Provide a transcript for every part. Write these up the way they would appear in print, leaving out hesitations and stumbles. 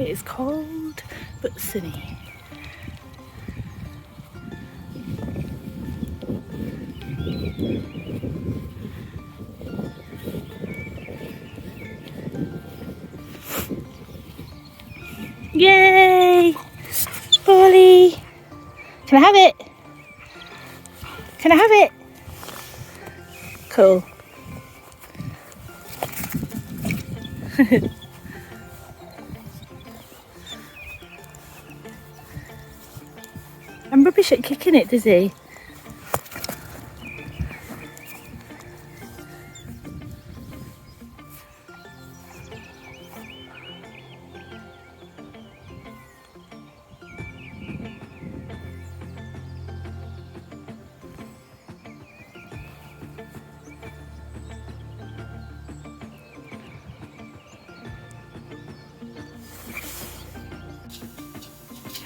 It's cold but sunny. Yay! Ollie! Can I have it? Can I have it? Cool. I'm rubbish at kicking it, does he?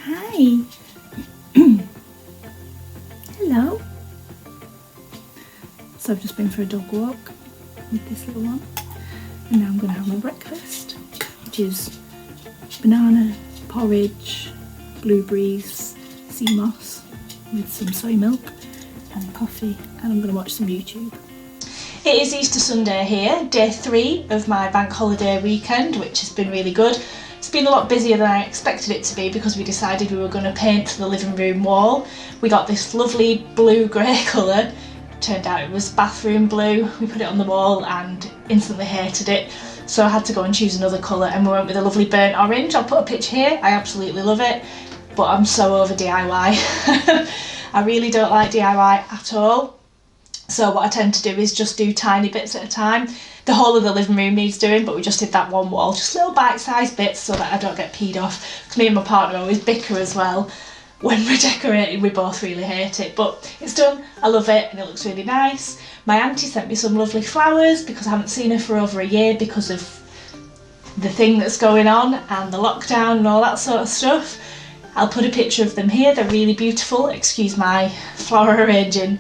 Hi. Hello. So I've just been for a dog walk with this little one, and now I'm going to have my breakfast, which is banana, porridge, blueberries, sea moss with some soy milk and coffee, and I'm going to watch some YouTube. It is Easter Sunday here, day 3 of my bank holiday weekend, which has been really good. It's been a lot busier than I expected it to be because we decided we were going to paint the living room wall. We got this lovely blue-grey colour. Turned out it was bathroom blue. We put it on the wall and instantly hated it. So I had to go and choose another colour, and we went with a lovely burnt orange. I'll put a picture here. I absolutely love it, but I'm so over DIY. I really don't like DIY at all. So what I tend to do is just do tiny bits at a time. The whole of the living room needs doing, but we just did that one wall, just little bite-sized bits so that I don't get peed off. Because me and my partner always bicker as well. When we're decorating, we both really hate it, but it's done. I love it and it looks really nice. My auntie sent me some lovely flowers because I haven't seen her for over a year because of the thing that's going on and the lockdown and all that sort of stuff. I'll put a picture of them here. They're really beautiful. Excuse my flower arranging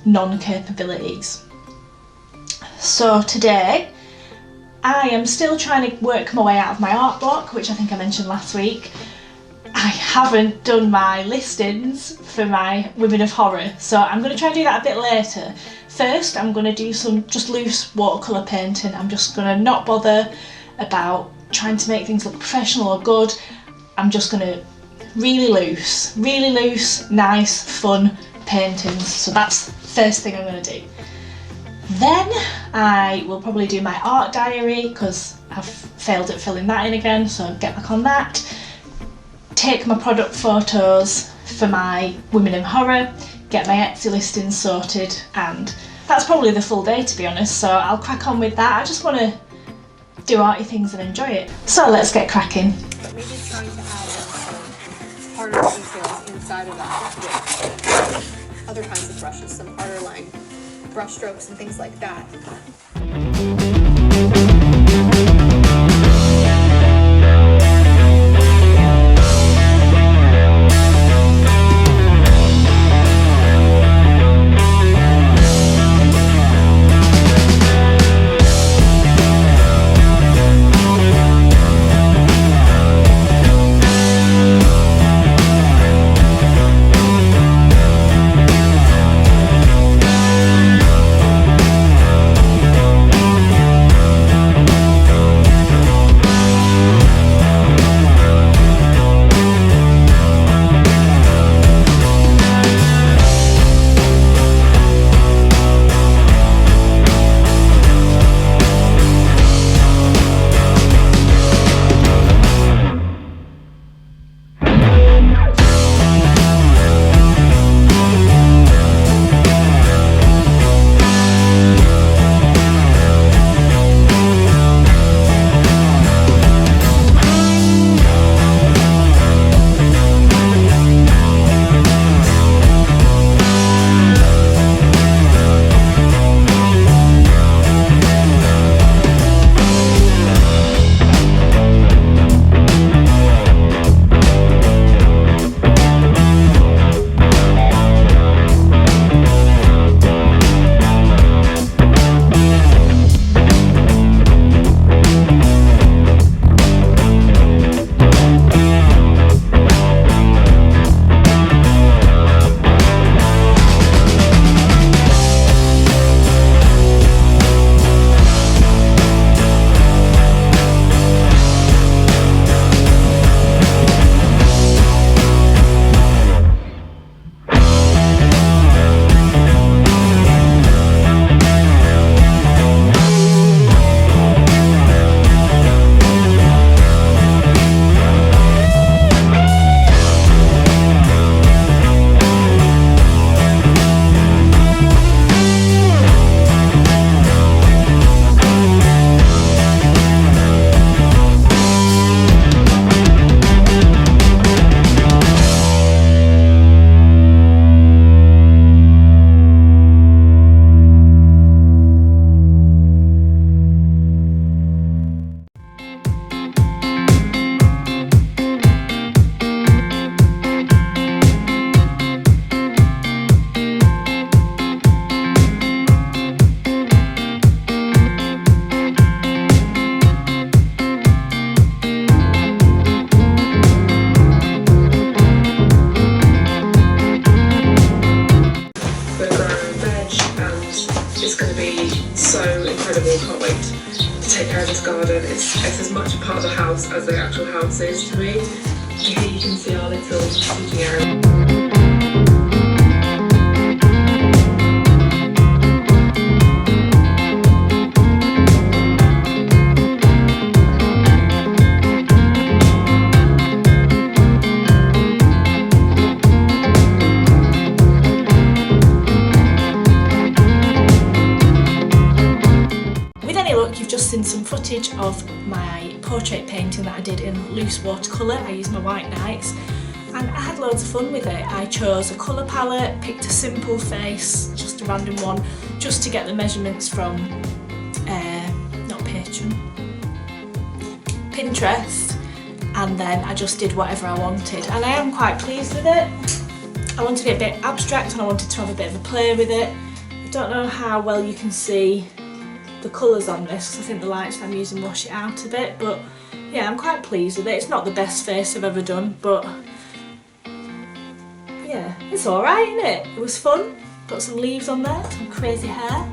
non-capabilities. So today I am still trying to work my way out of my art block, which I think I mentioned last week. I haven't done my listings for my Women of Horror, so I'm going to try and do that a bit later. First I'm going to do some just loose watercolour painting. I'm just going to not bother about trying to make things look professional or good. I'm just going to really loose, nice, fun paintings. So that's the first thing I'm going to do. Then I will probably do my art diary because I've failed at filling that in again, so I'll get back on that. Take my product photos for my Women in Horror, get my Etsy listings sorted, and that's probably the full day, to be honest, so I'll crack on with that. I just want to do arty things and enjoy it. So let's get cracking. But maybe trying to add some harder details inside of that with other kinds of brushes, some harder line brush strokes and things like that. It's going to be so incredible. Can't wait to take care of this garden. It's as much a part of the house as the actual house is to me. And here you can see our little staging area. You've just seen some footage of my portrait painting that I did in loose watercolour. I used my white nights and I had loads of fun with it. I chose a colour palette, picked a simple face, just a random one, just to get the measurements from Pinterest, and then I just did whatever I wanted, and I am quite pleased with it. I wanted it a bit abstract and I wanted to have a bit of a play with it. I don't know how well you can see the colours on this, because I think the lights I'm using wash it out a bit, but yeah, I'm quite pleased with it. It's not the best face I've ever done, but yeah, it's alright, isn't it? It was fun. Got some leaves on there, some crazy hair.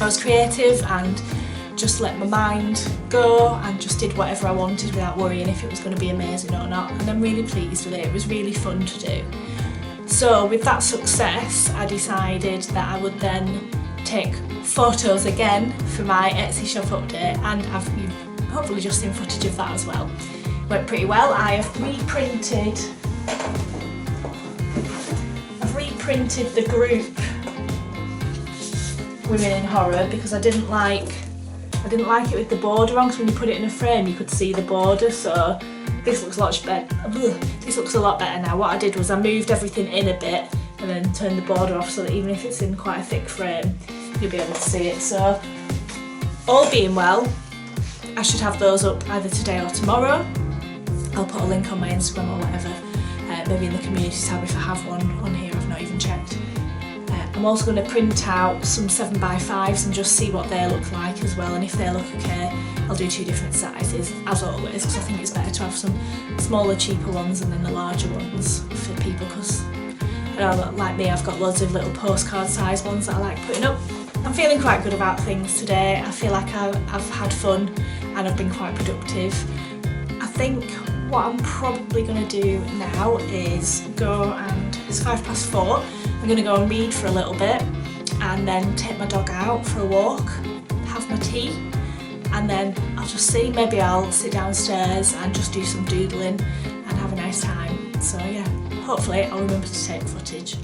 I was creative and just let my mind go and just did whatever I wanted without worrying if it was going to be amazing or not, and I'm really pleased with it. It was really fun to do. So with that success, I decided that I would then take photos again for my Etsy shop update, and you've hopefully just seen footage of that as well. Went pretty well. I have reprinted the group Women in Horror because I didn't like it with the border on, because when you put it in a frame you could see the border, so this looks a lot better. This looks a lot better now. What I did was I moved everything in a bit and then turned the border off so that even if it's in quite a thick frame you'll be able to see it. So all being well, I should have those up either today or tomorrow. I'll put a link on my Instagram or whatever, maybe in the community tab if I have one on here. I've not even checked. I'm also going to print out some 7x5s and just see what they look like as well, and if they look okay I'll do 2 different sizes as always, because I think it's better to have some smaller cheaper ones and then the larger ones for people, because I know, like me, I've got loads of little postcard size ones that I like putting up. I'm feeling quite good about things today. I feel like I've had fun and I've been quite productive. I think what I'm probably going to do now is go and, it's 4:05, I'm going to go and read for a little bit and then take my dog out for a walk, have my tea, and then I'll just see, maybe I'll sit downstairs and just do some doodling and have a nice time. So yeah, hopefully I'll remember to take footage.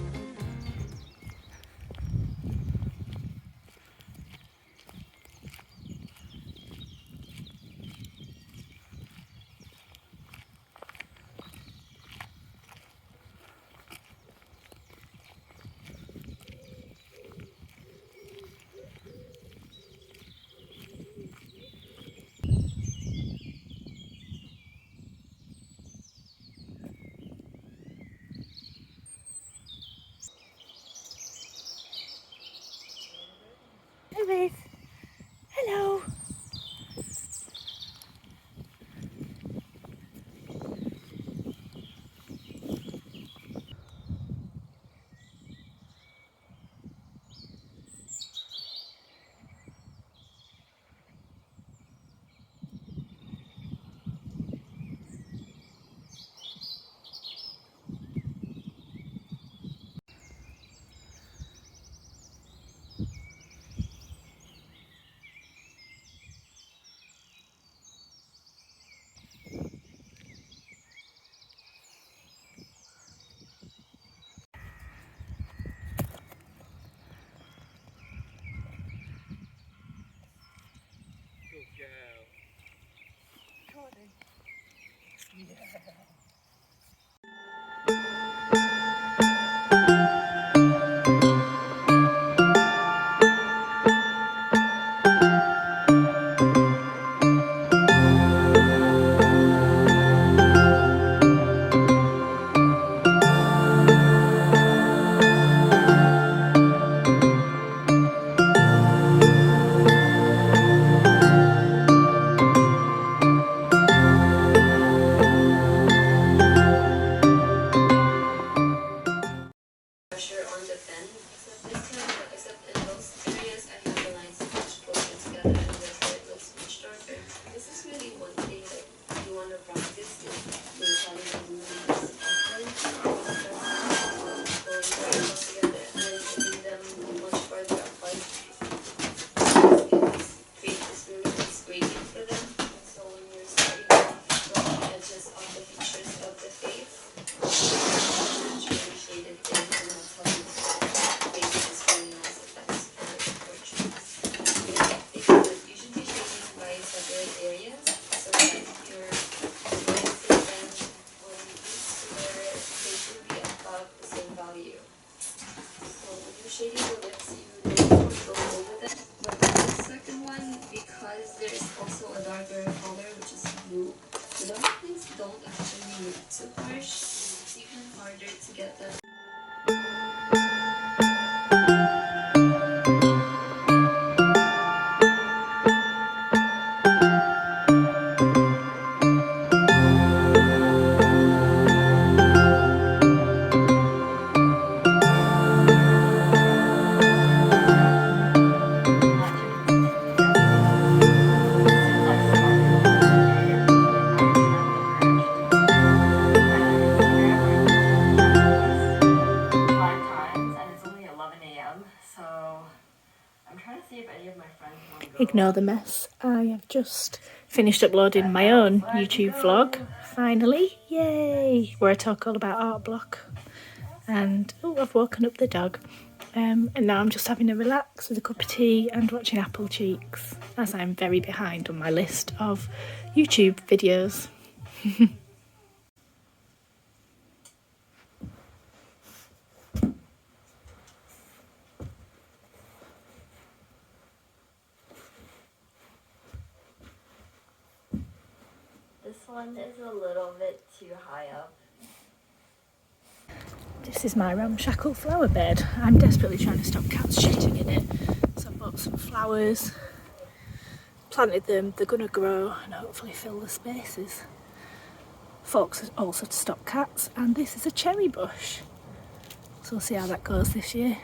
Ignore the mess. I have just finished uploading my own YouTube vlog, finally. Yay! Where I talk all about art block. And, oh, I've woken up the dog. And now I'm just having a relax with a cup of tea and watching Apple Cheeks, as I'm very behind on my list of YouTube videos. This one is a little bit too high up. This is my ramshackle flower bed. I'm desperately trying to stop cats shitting in it. So I bought some flowers, planted them, they're going to grow and hopefully fill the spaces. Forks also to stop cats, and this is a cherry bush. So we'll see how that goes this year.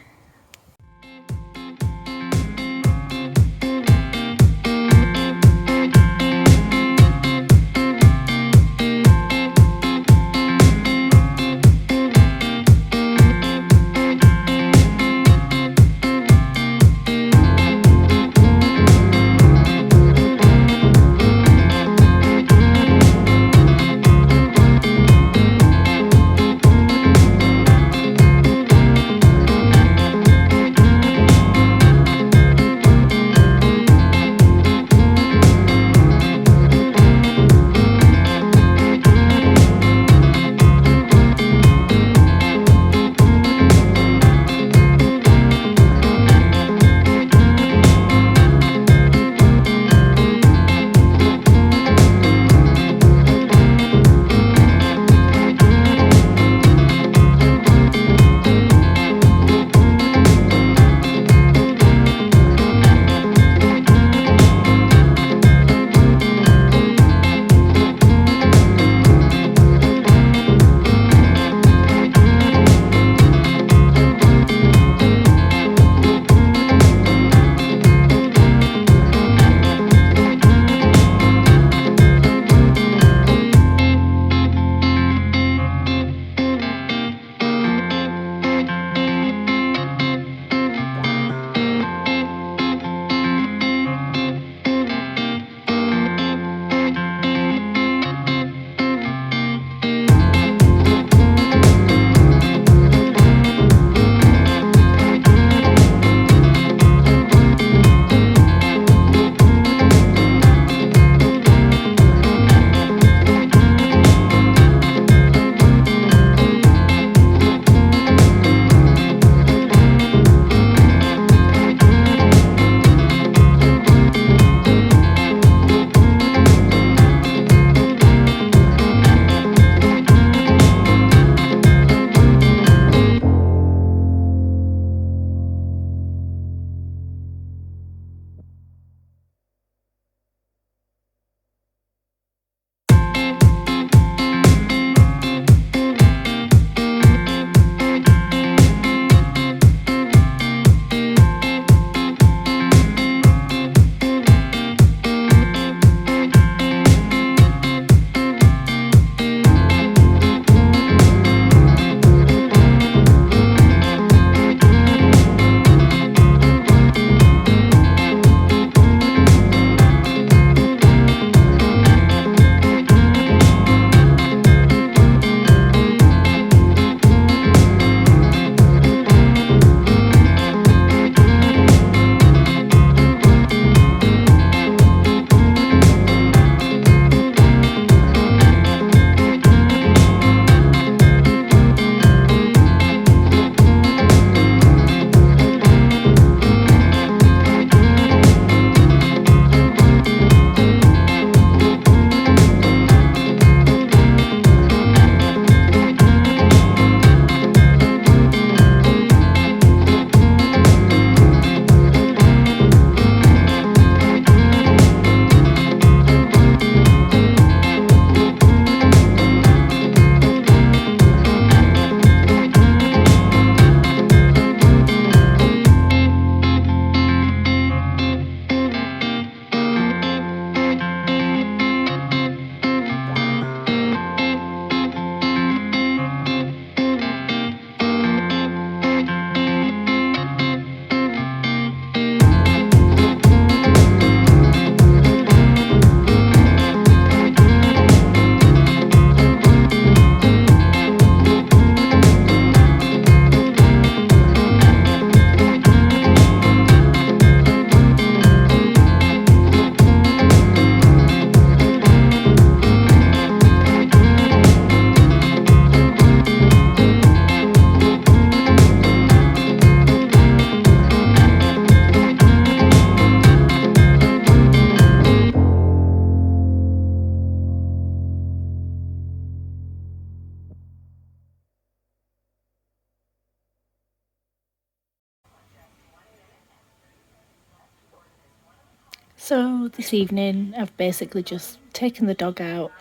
So this evening I've basically just taken the dog out,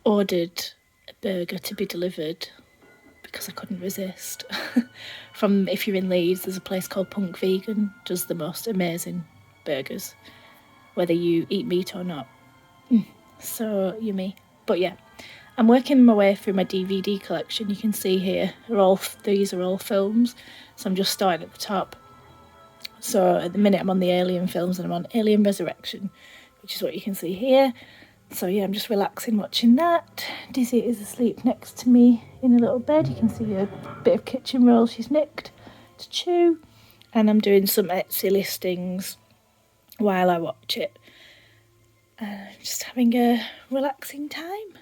ordered a burger to be delivered because I couldn't resist. From, if you're in Leeds, there's a place called Punk Vegan, does the most amazing burgers, whether you eat meat or not. So yummy. But yeah, I'm working my way through my DVD collection. You can see here, these are all films, so I'm just starting at the top. So at the minute I'm on the Alien films and I'm on Alien Resurrection, which is what you can see here. So yeah, I'm just relaxing watching that. Dizzy is asleep next to me in a little bed. You can see a bit of kitchen roll she's nicked to chew. And I'm doing some Etsy listings while I watch it. Just having a relaxing time.